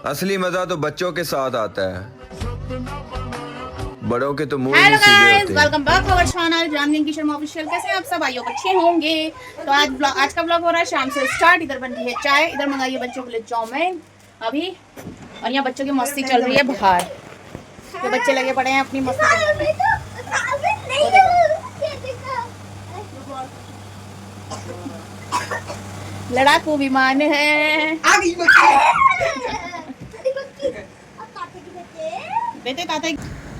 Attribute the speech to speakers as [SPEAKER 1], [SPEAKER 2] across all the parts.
[SPEAKER 1] असली मजा तो बच्चों के साथ आता है, बड़ों के तो मुंह ही सीधे होते हैं।
[SPEAKER 2] Welcome back to our channel Ramleen की शर्मा ऑफिशियल। कैसे हैं आप सब? आइयो अच्छे होंगे। तो आज का ब्लॉग हो रहा है शाम से स्टार्ट। इधर बन रही है चाय, इधर मंगाई है बच्चों के लिए चाउमीन अभी, और यहाँ बच्चों की मस्ती चल रही है बाहर। तो बच्चे लगे पड़े हैं अपनी मस्ती करने में। लड़ाकू विमान है। बेटे ताते।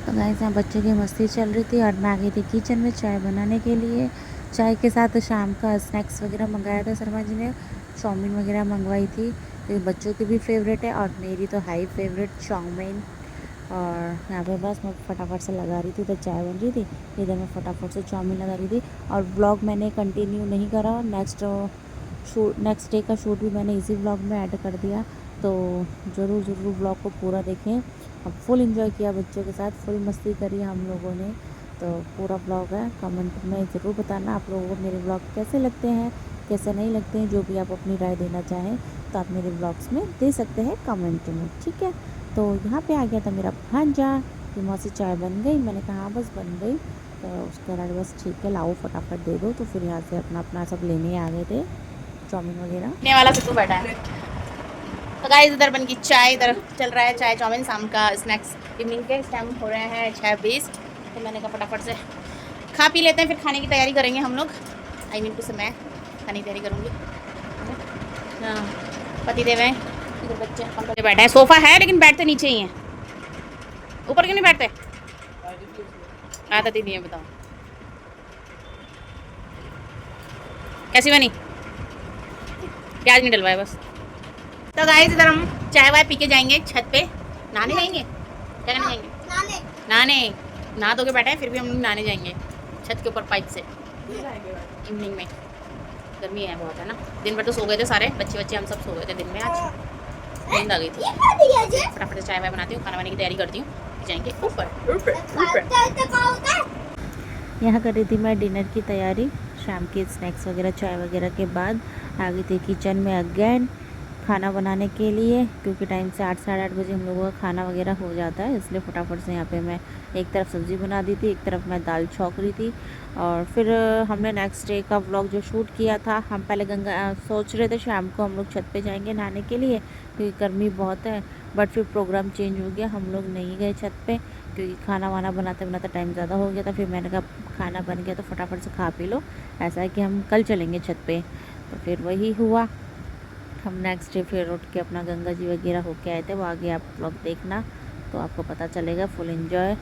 [SPEAKER 3] तो गाइस यहाँ बच्चों की मस्ती चल रही थी और मैं आ गई थी किचन में चाय बनाने के लिए। चाय के साथ शाम का स्नैक्स वगैरह मंगाया था शर्मा जी ने, चाउमीन वगैरह मंगवाई थी। तो ये बच्चों की भी फेवरेट है और मेरी तो हाई फेवरेट चाउमीन। और यहाँ पे बस मैं फटाफट से लगा रही थी, तो चाय बन रही थी, इधर मैं फटाफट से चाउमीन लगा रही थी। और ब्लॉग मैंने कंटिन्यू नहीं करा, नेक्स्ट डे का शूट भी मैंने इसी ब्लॉग में ऐड कर दिया। तो ज़रूर ब्लॉग को पूरा देखें। अब फुल एंजॉय किया बच्चों के साथ, फुल मस्ती करी हम लोगों ने। तो पूरा ब्लॉग है, कमेंट में ज़रूर बताना आप लोगों को मेरे ब्लॉग कैसे लगते हैं, कैसे नहीं लगते हैं। जो भी आप अपनी राय देना चाहें तो आप मेरे ब्लॉग्स में दे सकते हैं कमेंट में, ठीक है। तो यहाँ पे आ गया था मेरा भांजा कि मौसी चाय बन गई। मैंने कहा हाँ बस बन गई। तो उसके बाद बस ठीक है लाओ फटाफट दे दो। तो फिर यहाँ से अपना सब लेने आ गए थे, चाउमीन वगैरह
[SPEAKER 2] वाला से तू बैठा है। तो गाइस इधर बन की चाय, इधर चल रहा है चाय चाउमीन। शाम का स्नैक्स इवनिंग के टाइम हो रहे हैं 6:20। तो मैंने कहा फटाफट से खा पी लेते हैं, फिर खाने की तैयारी करेंगे हम लोग। आई मीन कुछ मैं खाने की तैयारी करूँगी। हाँ पति देव हैं, इधर बच्चे पंखे बैठे हैं। सोफ़ा है लेकिन बैठते नीचे ही हैं, ऊपर क्यों नहीं बैठते? आदत ही नहीं है, बताओ कैसी बनी? प्याज नहीं डलवाए बस। तो गाइस इधर हम चाय वाय पी के जाएंगे छत पे, नहाने जाएंगे। क्या करने जाएंगे? नहाने नहा धो के बैठे हैं, फिर भी हम नहाने जाएंगे छत के ऊपर पाइप से इवनिंग में। गर्मी है बहुत, है ना। दिन भर तो सो गए थे सारे बच्चे हम सब सो गए थे दिन में। आज नींद आ गई थी। फटाफट से चाय वाय बनाती हूँ, खाना बनाने की तैयारी करती हूँ, जाएंगे ऊपर।
[SPEAKER 3] यहाँ कर रही थी मैं डिनर की तैयारी। शाम के स्नैक्स वगैरह चाय वगैरह के बाद आ गई थी किचन में अगेन खाना बनाने के लिए, क्योंकि टाइम से 8 साढ़े 8 बजे हम लोगों का खाना वगैरह हो जाता है। इसलिए फटाफट से यहाँ पे मैं एक तरफ सब्ज़ी बना दी थी, एक तरफ मैं दाल छौंक रही थी। और फिर हमने नेक्स्ट डे का व्लॉग जो शूट किया था, हम पहले सोच रहे थे शाम को हम लोग छत पे जाएंगे नहाने के लिए, क्योंकि गर्मी बहुत है। बट फिर प्रोग्राम चेंज हो गया, हम लोग नहीं गए छत पे, क्योंकि खाना वाना बनाते बनाते टाइम ज़्यादा हो गया था। फिर मैंने कहा खाना बन गया तो फटाफट से खा पी लो, ऐसा है कि हम कल चलेंगे छत पे। तो फिर वही हुआ। हम नेक्स्ट डे फिर उठ के अपना गंगा जी वगैरह होके आए थे, वो आगे आप व्लॉग देखना तो आपको पता चलेगा। फुल एंजॉय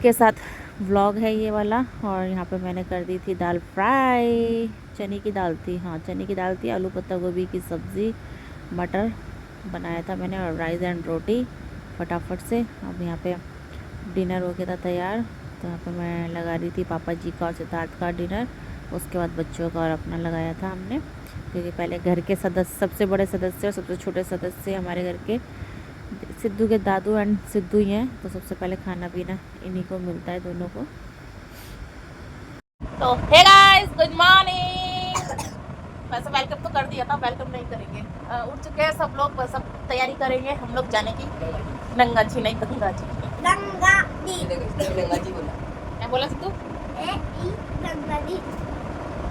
[SPEAKER 3] के साथ व्लॉग है ये वाला। और यहाँ पे मैंने कर दी थी दाल फ्राई, चने की दाल थी, हाँ चने की दाल थी, आलू पत्ता गोभी की सब्ज़ी, मटर बनाया था मैंने, और राइस एंड रोटी फटाफट से। अब यहाँ पे डिनर हो गया था तैयार। तो यहाँ पे मैं लगा रही थी पापा जी का और सिद्धार्थ का डिनर, उसके बाद बच्चों का और अपना लगाया था हमने, क्योंकि पहले घर के सदस्य, सबसे बड़े सदस्य और सबसे छोटे सदस्य हमारे घर के सिद्धू के दादू एंड सिद्धू ही हैं। तो सबसे पहले खाना पीना इन्हीं को मिलता है दोनों को।
[SPEAKER 2] तो हे गाइस गुड मॉर्निंग। वैसे वेलकम तो कर दिया था, वेलकम नहीं करेंगे। उठ चुके हैं सब लोग, बस अब तैयारी करेंगे हम लोग जाने की। गंगा जी नहीं, गंगा जी बोला। क्या बोला सिद्धू?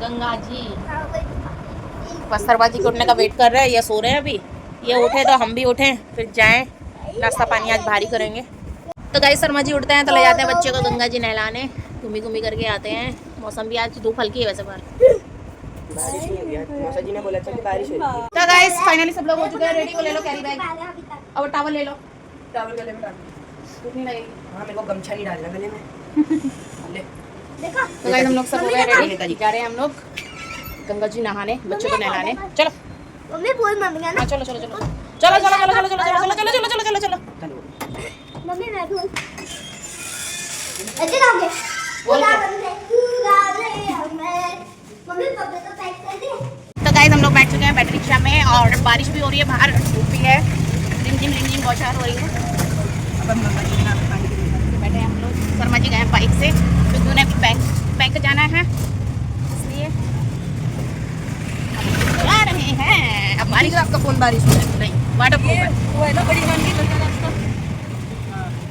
[SPEAKER 2] गंगा जी। बस शर्मा जी के उठने का वेट कर रहे हैं, ये सो रहे हैं अभी। ये उठे तो हम भी उठें, फिर जाएं नाश्ता पानी आज भारी करेंगे। तो गाइस शर्मा जी उठते हैं तो ले जाते हैं बच्चे को गंगा जी नहलाने, घूमी करके आते हैं। मौसम भी आज धूप हल्की है वैसे बाहर, बारिश नहीं हुई है। मौसा जी ने बोला था कि बारिश होगी। तो गाइस फाइनली सब लोग हो चुके हैं रेडी। वो ले लो कैरी बैग और टॉवल ले लो। टॉवल गले में डाल कितनी लगेगी? हां मेरे को गमछा नहीं डालना गले में। ले देखा। तो गाइस हम लोग सब हो गए रेडी, जा रहे हैं हम लोग गंगा जी नहाने, बच्चों को नहलाने। चलो मम्मी बोल मम्मी ना, चलो चलो चलो चलो चलो चलो चलो चलो चलो चलो चलो चलो चलो चलो मम्मी मैं बोल ऐसे आओगे बोल मम्मी पप्पा तो पैक कर दे। तो गाइस हम लोग बैठ चुके हैं बैटरी रिक्शा में, और बारिश भी हो रही है बाहर, धूप भी है, रिमझिम बौछार हो रही है। अब हम गंगा जी में पानी के बैठे हैं हम लोग। शर्मा जी गए बाइक से, क्योंकि उन्हें बैंक जाना है, इसलिए जा रहे हैं। अब बारिश, आपका फोन बारिश में नहीं वाटर प्रूफ है।
[SPEAKER 4] वो है ना बड़ी गाड़ी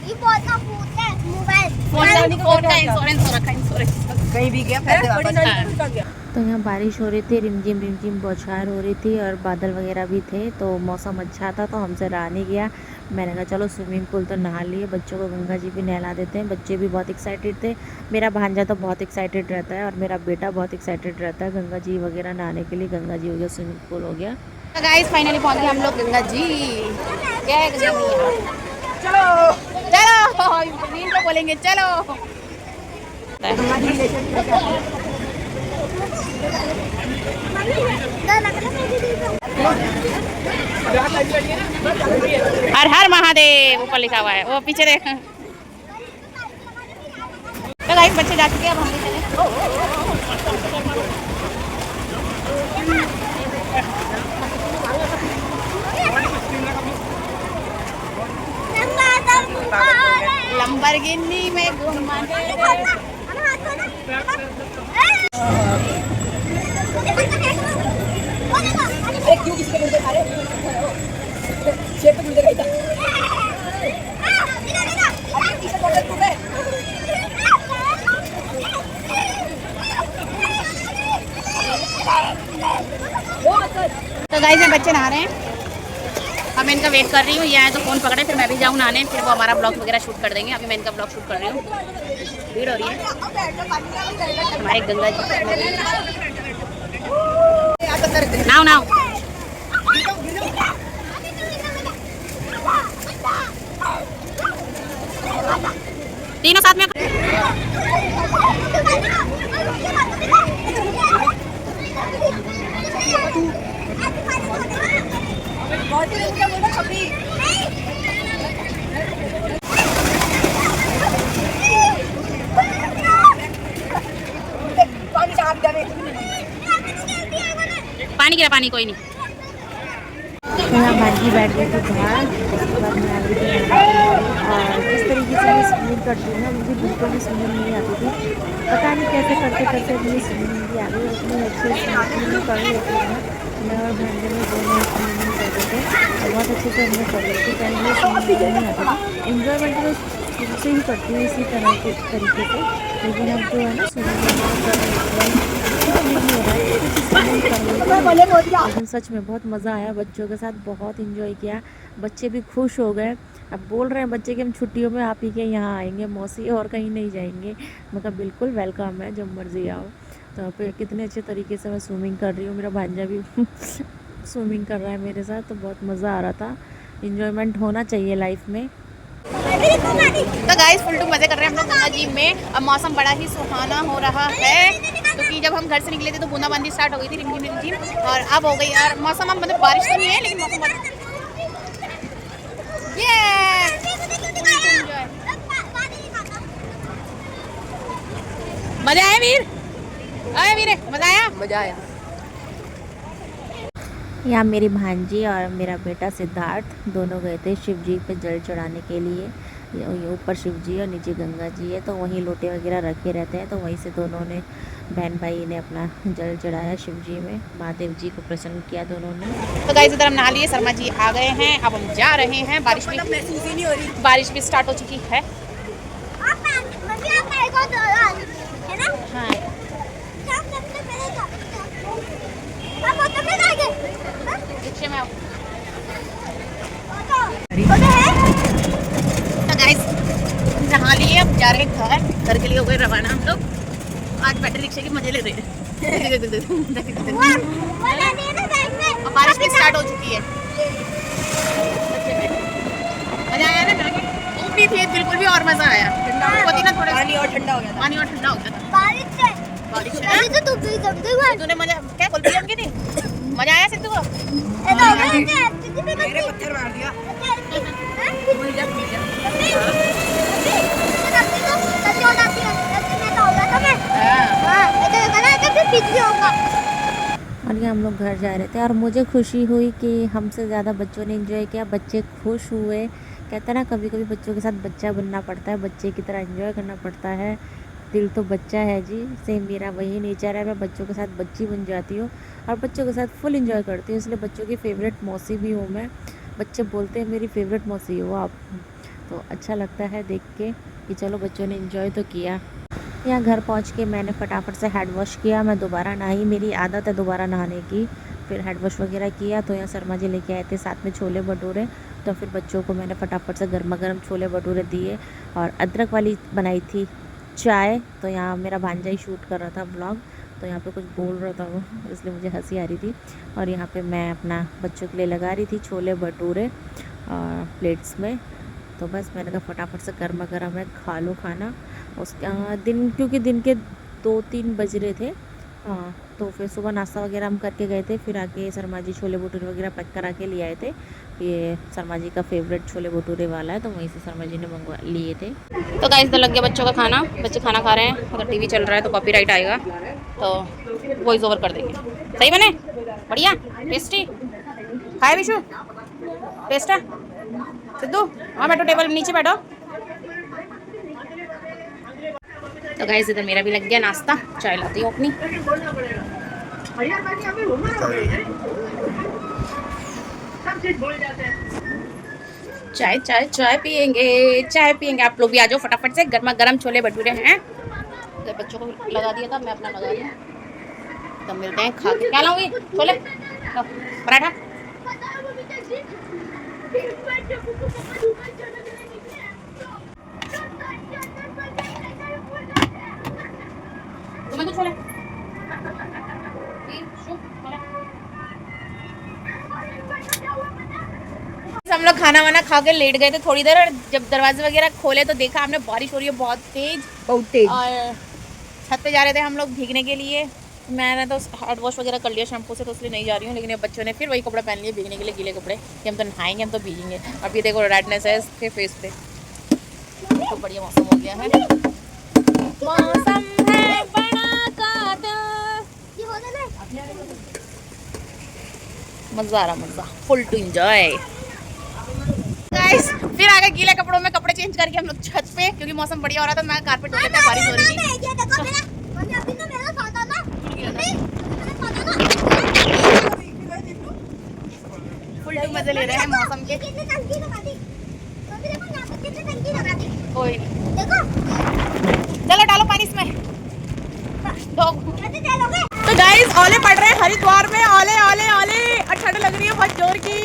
[SPEAKER 5] ये बहुत ना भूत है मोबाइल
[SPEAKER 2] फोन का इंश्योरेंस हो रखा है, इंश्योरेंस।
[SPEAKER 4] कहीं भी गया पैसे वापस आ गया।
[SPEAKER 3] तो यहाँ बारिश हो रही थी, रिमझिम बौछार हो रही थी और बादल वगैरह भी थे, तो मौसम अच्छा था, तो हमसे रहा नहीं गया। मैंने कहा चलो स्विमिंग पूल तो नहा लिए, बच्चों को गंगा जी भी नहला देते हैं। बच्चे भी बहुत एक्साइटेड थे, मेरा भांजा तो बहुत एक्साइटेड रहता है और मेरा बेटा बहुत एक्साइटेड रहता है गंगा जी वगैरह नहाने के लिए। गंगा जी हो गया, स्विमिंग पूल हो गया।
[SPEAKER 2] तो गाइस फाइनली पहुंच गए हम लोग गंगा जी। क्या है गंगा जी?
[SPEAKER 4] चलो
[SPEAKER 2] चलो मीन को बोलेंगे चलो। हर हर महादेव ऊपर लिखा हुआ है, वो पीछे देख। तो गाइस बच्चे जा चुके हैं, अब हम भी चले। लंबरगिनी में घुमा
[SPEAKER 4] क्यों किसी के मुंह पे खा रहे शेप पे मुंह पे गई
[SPEAKER 2] तो गाइस में बच्चे नहा रहे हैं, अब मैं इनका वेट कर रही हूँ। ये आए तो फ़ोन पकड़े, फिर मैं भी जाऊँ नहाने, फिर वो हमारा ब्लॉग वगैरह शूट कर देंगे। अभी मैं इनका ब्लॉग शूट कर रही हूँ, भीड़ हो रही है हमारे गंगा जी। नाव नाव तीनों साथ में। पानी गिरा, पानी कोई नहीं।
[SPEAKER 3] तो यहाँ भांजी बैठ गई थी बाहर, उसके बाद मैं आ गई थी यहाँ। और जिस तरीके से मैं स्विमिंग करती हूँ ना, मुझे बिल्कुल भी स्विमिंग नहीं आती थी। पता नहीं कैसे करते करते मुझे स्विमिंग भी आ गई। उतनी अच्छी स्विमिंग कर लेती हूँ मैं और भांजे में दोनों स्विमिंग करते थे और बहुत अच्छे से हमने कर लेती थी। पहले मुझे स्विमिंग नहीं आती थी, इन्जॉयमेंट तो शुरू से ही करती हूँ इसी तरह के तरीके से। लेकिन अब जो है ना स्विमिंग कर लेकिन सच में बहुत मज़ा आया, बच्चों के साथ बहुत इंजॉय किया। बच्चे भी खुश हो गए, अब बोल रहे हैं बच्चे कि हम छुट्टियों में आप ही के यहाँ आएंगे मौसी, और कहीं नहीं जाएंगे। मतलब बिल्कुल वेलकम है, जब मर्जी आओ। तो फिर कितने अच्छे तरीके से मैं स्विमिंग कर रही हूँ, मेरा भांजा भी स्विमिंग कर रहा है मेरे साथ, तो बहुत मज़ा आ रहा था। इंजॉयमेंट होना चाहिए लाइफ में।
[SPEAKER 2] तो गाइस फुल टू मज़े कर रहे हैं हम लोग गंगा जी में। अब मौसम बड़ा ही सुहाना हो रहा है, क्योंकि जब हम घर से निकले थे तो बूंदाबांदी स्टार्ट हो गई थी, रिमझिम रिमझिम, और अब हो गई यार मौसम। अब मतलब बारिश तो नहीं है, लेकिन मौसम मजा आया वीर? आया वीरे, मजा आया?
[SPEAKER 4] मजा आया।
[SPEAKER 3] यहाँ मेरी भांजी और मेरा बेटा सिद्धार्थ दोनों गए थे शिव जी पे जल चढ़ाने के लिए। ऊपर शिव जी और नीचे गंगा जी है, तो वहीं लोटे वगैरह रखे रहते हैं, तो वहीं से दोनों ने बहन भाई ने अपना जल चढ़ाया शिव जी में, महादेव जी को प्रसन्न किया दोनों ने।
[SPEAKER 2] तो गाइस इधर हम नहा लिए, शर्मा जी आ गए हैं, अब हम जा रहे हैं। बारिश भी
[SPEAKER 4] महसूस ही नहीं हो रही।
[SPEAKER 2] बारिश भी स्टार्ट हो चुकी है। हाँ रिक्शे में आओ। तो गाइस नहा लिए, अब जा रहे हैं घर के लिए हो गए रवाना हम लोग। आज बैटरी रिक्शे के मजे ले रहे हैं। और बारिश भी स्टार्ट हो चुकी है। मजा आया ना? धूप नहीं थी बिल्कुल भी, और मजा आया। ठंडा होती ना, थोड़ा
[SPEAKER 4] पानी और ठंडा हो गया था।
[SPEAKER 2] पानी और ठंडा हो गया था। बारिश है
[SPEAKER 5] अभी तो तू भी जब तक
[SPEAKER 2] तूने मजा क्या कुल्फी जम की थी? मजा आया सिद्धू को?
[SPEAKER 4] मेरे पत्थर मार दिया।
[SPEAKER 3] और ये हम लोग घर जा रहे थे और मुझे खुशी हुई कि हमसे ज़्यादा बच्चों ने एंजॉय किया, बच्चे खुश हुए। कहते हैं ना कभी कभी बच्चों के साथ बच्चा बनना पड़ता है, बच्चे की तरह एंजॉय करना पड़ता है। दिल तो बच्चा है जी, सेम मेरा वही नेचर है, मैं बच्चों के साथ बच्ची बन जाती हूँ और बच्चों के साथ फुल एंजॉय करती हूँ, इसलिए बच्चों की फेवरेट मौसी भी हूँ मैं। बच्चे बोलते हैं मेरी फेवरेट मौसी हो आप, तो अच्छा लगता है देख के कि चलो बच्चों ने एंजॉय तो किया। यहाँ घर पहुँच के मैंने फटाफट से हेड वॉश किया, मैं दोबारा नहाई, मेरी आदत है दोबारा नहाने की। फिर हेड वॉश वगैरह किया तो यहाँ शर्मा जी लेके आए थे साथ में छोले भटूरे, तो फिर बच्चों को मैंने फटाफट से गर्मा गर्म छोले भटूरे दिए और अदरक वाली बनाई थी चाय। तो यहाँ मेरा भांजा ही शूट कर रहा था ब्लॉग, तो यहाँ पे कुछ बोल रहा था वो, इसलिए मुझे हंसी आ रही थी। और यहाँ पे मैं अपना बच्चों के लिए लगा रही थी छोले भटूरे प्लेट्स में। तो बस मैंने कहा फटाफट से गर्मा गर्म है खा लो खाना। उसका दिन क्योंकि दिन के 2-3 बज रहे थे, हाँ, तो फिर सुबह नाश्ता वगैरह हम करके गए थे। फिर आके शर्मा जी छोले भटूरे वगैरह पैक करा के ले आए थे। ये शर्मा जी का फेवरेट छोले भटूरे वाला है, तो वहीं से शर्मा जी ने मंगवा लिए थे।
[SPEAKER 2] तो गाइस इधर लग गया बच्चों का खाना, बच्चे खाना खा रहे हैं, उधर टीवी चल रहा है तो कॉपीराइट आएगा, तो वॉइस ओवर कर देंगे। सही बने, बढ़िया टेस्टी, खाए विशु, टेस्ट है। सिद्धू हाँ बैठो, टेबल नीचे बैठो। तो गाइस इधर मेरा भी लग गया नाश्ता, चाय लाती हूँ अपनी। चाय चाय चाय पियेंगे, चाय पियेंगे। आप लोग भी आ जाओ फटाफट से, गर्मा गर्म छोले भटूरे हैं। तो बच्चों को लगा दिया था, मैं अपना लगा दिया। तो मिलते हैं खा के। क्या लाऊंगी? छोले पराठा। तुम्हें तो छोले हम लोग खाना वाना खा के लेट गए थे थोड़ी देर, और जब दरवाजे वगैरह खोले तो देखा हमने बारिश हो रही है बहुत तेज। और छत पे जा रहे थे हम लोग भीगने के लिए। मैंने तो हेड वॉश वगैरह कर लिया शैम्पू से, तो इसलिए नहीं जा रही हूँ। लेकिन अब बच्चों ने फिर वही कपड़े पहन लिए भीगने के लिए, गीले कपड़े, कि हम तो नहाएंगे, हम तो भीगेंगे। अब ये देखो रेडनेस है इसके फेस पे। तो बढ़िया मौसम हो गया है, मौसम है बड़ा कातिल, मजा आ रहा, मजा फुल टू एंजॉय। गाइस फिर आ गए गीले कपड़ों में, कपड़े चेंज करके हम लोग छत पे, क्योंकि मौसम बढ़िया हो रहा था। मैं कारपेट धो लेते, बारिश हो रही थी। फुल टू मजे ले रहे हैं मौसम के। कोई नहीं, चलो डालो पानी इसमें। तो गाइस ओले पड़ रहे हैं हरिद्वार में, ओले ओले ओले, और ठंड लग रही है बहुत जोर की।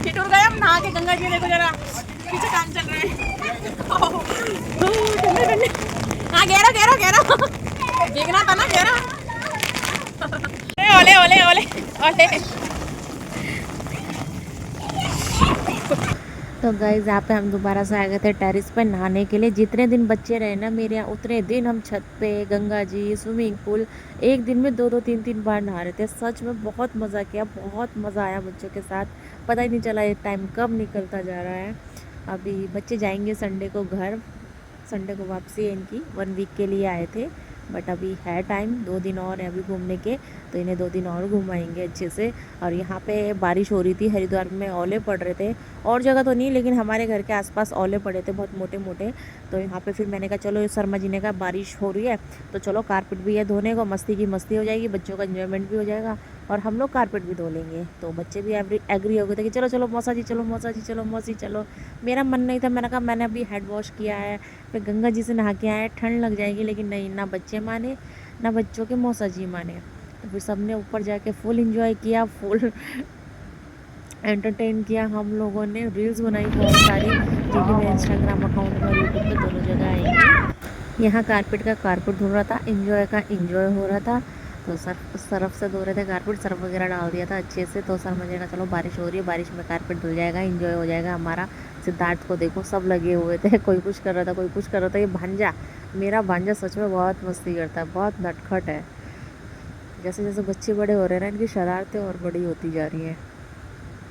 [SPEAKER 2] ठिठुर गए हम नहा के गंगा जी। देखो जरा पीछे काम चल रहा है। हाँ गहरा गहरा गहरा देखना था ना, गहरा। ओले ओले ओले ओले।
[SPEAKER 3] तो गाइज़ यहाँ पे हम दोबारा से आ गए थे टेरिस पे नहाने के लिए। जितने दिन बच्चे रहे ना मेरे यहाँ, उतने दिन हम छत पे, गंगा जी, स्विमिंग पूल, एक दिन में 2-2 3-3 बार नहा रहे थे। सच में बहुत मज़ा किया, बहुत मज़ा आया बच्चों के साथ। पता ही नहीं चला ये टाइम कब निकलता जा रहा है। अभी बच्चे जाएंगे संडे को घर, संडे को वापसी है इनकी। 1 वीक के लिए आए थे, बट अभी है टाइम, 2 दिन और है अभी घूमने के, तो इन्हें 2 दिन और घुमाएंगे अच्छे से। और यहाँ पे बारिश हो रही थी, हरिद्वार में ओले पड़ रहे थे। और जगह तो नहीं, लेकिन हमारे घर के आसपास ओले पड़े थे बहुत मोटे मोटे। तो यहाँ पे फिर मैंने कहा चलो, शर्मा जी ने कहा बारिश हो रही है तो चलो कारपेट भी है धोने को, मस्ती की मस्ती हो जाएगी, बच्चों का एंजॉयमेंट भी हो जाएगा और हम लोग कारपेट भी धो लेंगे। तो बच्चे भी एग्री हो गए थे कि चलो चलो मौसा जी, चलो मौसा जी, चलो मौसी चलो। मेरा मन नहीं था, मैंने कहा मैंने अभी हेड वॉश किया है, फिर गंगा जी से नहा के आए, ठंड लग जाएगी। लेकिन नहीं, ना बच्चे माने ना बच्चों के मौसा जी माने। तो फिर सब ने ऊपर जाके फुल एंजॉय किया, फुल एंटरटेन किया। हम लोगों ने रील्स बनाई बहुत सारी, जो कि मैं इंस्टाग्राम अकाउंट में, यूट्यूब पे दोनों जगह आएंगी। यहाँ कारपेट का कारपेट धो रहा था, एंजॉय का एंजॉय हो रहा था। तो सर्फ से धो रहे थे कारपेट, सर्फ वगैरह डाल दिया था अच्छे से। तो सर मुझे कहा चलो बारिश हो रही है, बारिश में कारपेट धुल जाएगा, एंजॉय हो जाएगा हमारा। सिद्धार्थ को देखो सब लगे हुए थे, कोई कुछ कर रहा था, कोई कुछ कर रहा था। ये भांजा, मेरा भांजा सच में बहुत मस्ती करता है, बहुत नटखट है। जैसे जैसे बच्चे बड़े हो रहे हैं ना, इनकी शरारतें और बड़ी होती जा रही हैं।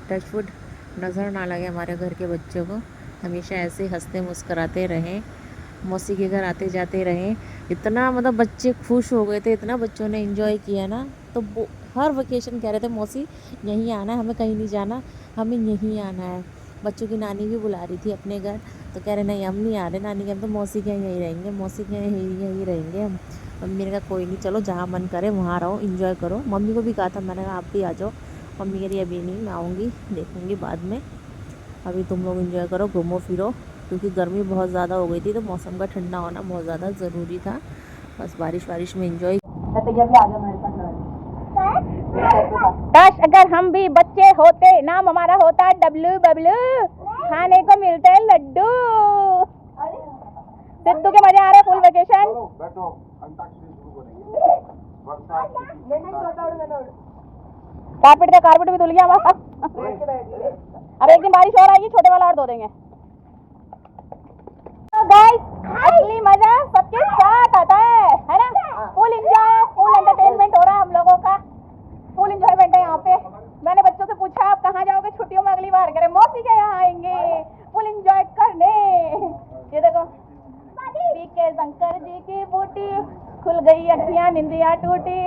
[SPEAKER 3] टचवुड नज़र ना लगे हमारे घर के बच्चों को, हमेशा ऐसे हंसते मुस्कराते रहें, मौसी के घर आते जाते रहें। इतना मतलब बच्चे खुश हो गए थे, इतना बच्चों ने एंजॉय किया ना। तो हर वेकेशन कह रहे थे मौसी यहीं आना है, हमें कहीं नहीं जाना, हमें यहीं आना है। बच्चों की नानी भी बुला रही थी अपने घर, तो कह रहे नहीं हम नहीं आ रहे नानी के, हम तो मौसी के यहीं रहेंगे, मौसी के यहीं रहेंगे हम। मम्मी ने कहा कोई नहीं, चलो जहाँ मन करे वहाँ रहो, एंजॉय करो। मम्मी को भी कहा था, मैंने कहा आप भी आ जाओ, मम्मी कह रही अभी नहीं, मैं आऊँगी, देखूँगी बाद में। अभी तुम लोग एंजॉय करो, घूमो फिरो, क्योंकि गर्मी बहुत ज़्यादा हो गई थी, तो मौसम का ठंडा होना बहुत ज़्यादा ज़रूरी था। बस बारिश में एंजॉय।
[SPEAKER 2] काश अगर हम भी बच्चे होते, नाम हमारा होता डब्लू बबलू, खाने को मिलते लड्डू। सिद्धू के मजे आ रहे फुल वेकेशन। कारपेट भी धुल गया हमारा। अब एक दिन बारिश और आएगी, छोटे वाला और धो देंगे। गाइस असली मजा सबके साथ आता है ना? फुल एंजॉय, फुल एंटरटेनमेंट हो रहा है हम लोगों का, फुल एंजॉयमेंट है यहाँ पे। मैंने बच्चों से पूछा आप कहाँ जाओगे छुट्टियों में अगली बार? कह रहे मौसी के यहाँ आएंगे फुल एंजॉय करने। ये देखो पीके शंकर जी की बूटी, खुल गई अखियाँ निंदिया टूटी।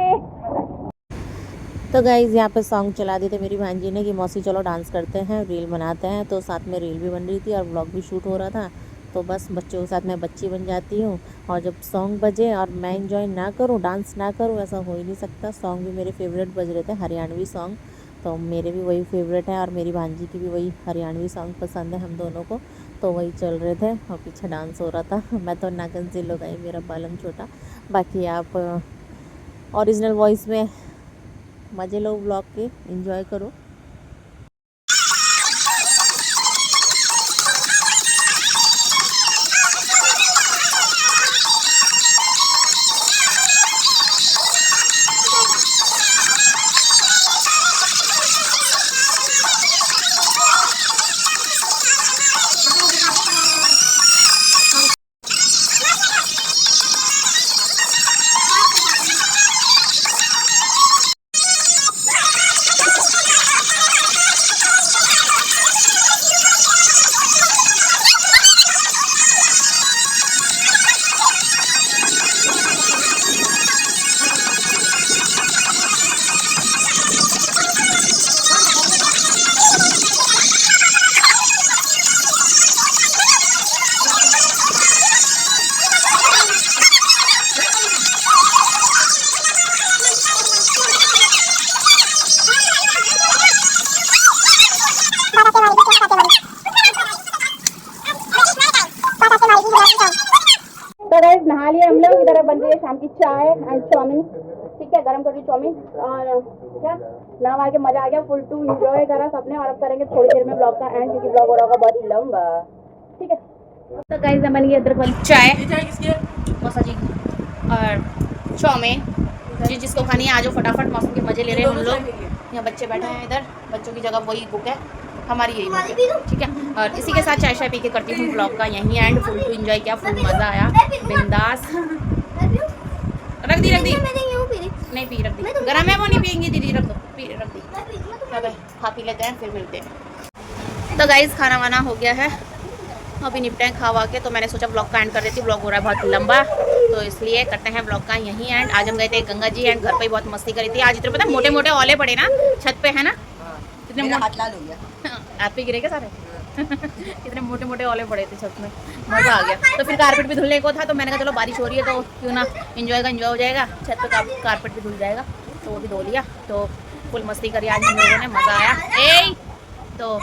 [SPEAKER 3] तो गाइज़ यहाँ पे सॉन्ग चला दिए थे मेरी भांजी ने कि मौसी चलो डांस करते हैं, रील बनाते हैं। तो साथ में रील भी बन रही थी और व्लॉग भी शूट हो रहा था। तो बस बच्चों के साथ मैं बच्ची बन जाती हूँ, और जब सॉन्ग बजे और मैं एंजॉय ना करूँ, डांस ना करूँ, ऐसा हो ही नहीं सकता। सॉन्ग भी मेरे फेवरेट बज रहे थे, हरियाणवी सॉन्ग, तो मेरे भी वही फेवरेट है और मेरी भांजी की भी वही हरियाणवी सॉन्ग पसंद है हम दोनों को। तो वही चल रहे थे और पीछे डांस हो रहा था। मैं तो नागन से लोग आई, मेरा बालम छोटा। बाकी आप ओरिजिनल वॉइस में मज़े लो, व्लॉग के एंजॉय करो।
[SPEAKER 2] तो गाइस नहा लिए हम लोग। इधर बन रही है शाम की चाय एंड चाउमीन, ठीक है, गरम कर रही चाउमीन। और क्या नहा के मजा आ गया, फुल टू एंजॉय करा सबने। और अब करेंगे थोड़ी देर में ब्लॉग का एंड, क्योंकि ब्लॉग हो रहा होगा बहुत लंबा, ठीक है। तो गाइस बन गई अदरक वाली चाय, मौसा जी, और चाउमीन। जिसको खानी है आ जाओ फटाफट, मौसम के मजे ले रहे हैं हम लोग। यहाँ बच्चे बैठे हैं, इधर बच्चों की जगह वही बुक है, हमारी यही बुक है, ठीक है। और इसी के साथ चाय शाय पी के करती हूँ ब्लॉग का यहीं एंड। फुल टू एंजॉय किया, फुल मज़ा आया, बिंदास। रख दी नहीं पी, रख दी, गरम है वो नहीं पियेंगी दीदी, रख दो, रख दी। अब खा पी लेते हैं, फिर मिलते हैं। तो गाइस खाना वाना हो गया है, अभी निपटे खावा के। तो मैंने सोचा ब्लॉग का एंड कर देती, ब्लॉग हो रहा है बहुत लंबा, तो इसलिए करते हैं ब्लॉग का यहीं एंड। आज हम गए थे गंगा जी एंड घर पे ही बहुत मस्ती करी थी। आज इतने पता मोटे मोटे ओले पड़े ना छत पे, है ना? कितने हाथ लाल हो गया, हाथ पे गिरे क्या सारे? कितने मोटे मोटे ओले पड़े थे छत में, मज़ा आ गया। तो फिर कारपेट भी धुलने को था, तो मैंने कहा चलो बारिश हो रही है तो क्यों ना एंजॉय हो जाएगा, छत पे कारपेट भी धुल जाएगा, तो वो भी धो लिया। तो फुल मस्ती करी आज हम लोगों ने, मज़ा आया। तो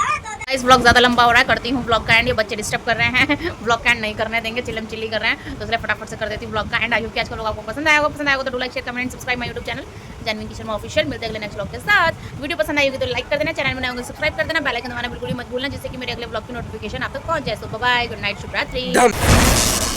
[SPEAKER 2] इस ब्लॉग ज़्यादा लंबा हो रहा है, करती हूँ ब्लॉग का एंड। ये बच्चे डिस्टर्ब कर रहे हैं, ब्लॉग का एंड नहीं करने देंगे, चिल्लम चिल्ली कर रहे हैं, तो इसलिए फटाफट से कर देती हूँ ब्लॉग का एंड। आई होप कि आज का लोग आपको पसंद आएगा तो do like share comment subscribe my YouTube channel Janvi kitchen में ऑफिशियल। मिलते हैं अगले नेक्स्ट ब्लॉग के साथ। वीडियो पसंद आई होगी तो लाइक कर देना, चैनल में होंगे सब्सक्राइब कर देना, बेल आइकन दबाना बिल्कुल ही मत भूलना, जिससे कि मेरे अगले ब्लॉग की नोटिफिकेशन आप तक पहुंच जाए। तो बाय, गुड नाइट, शुभ रात्रि।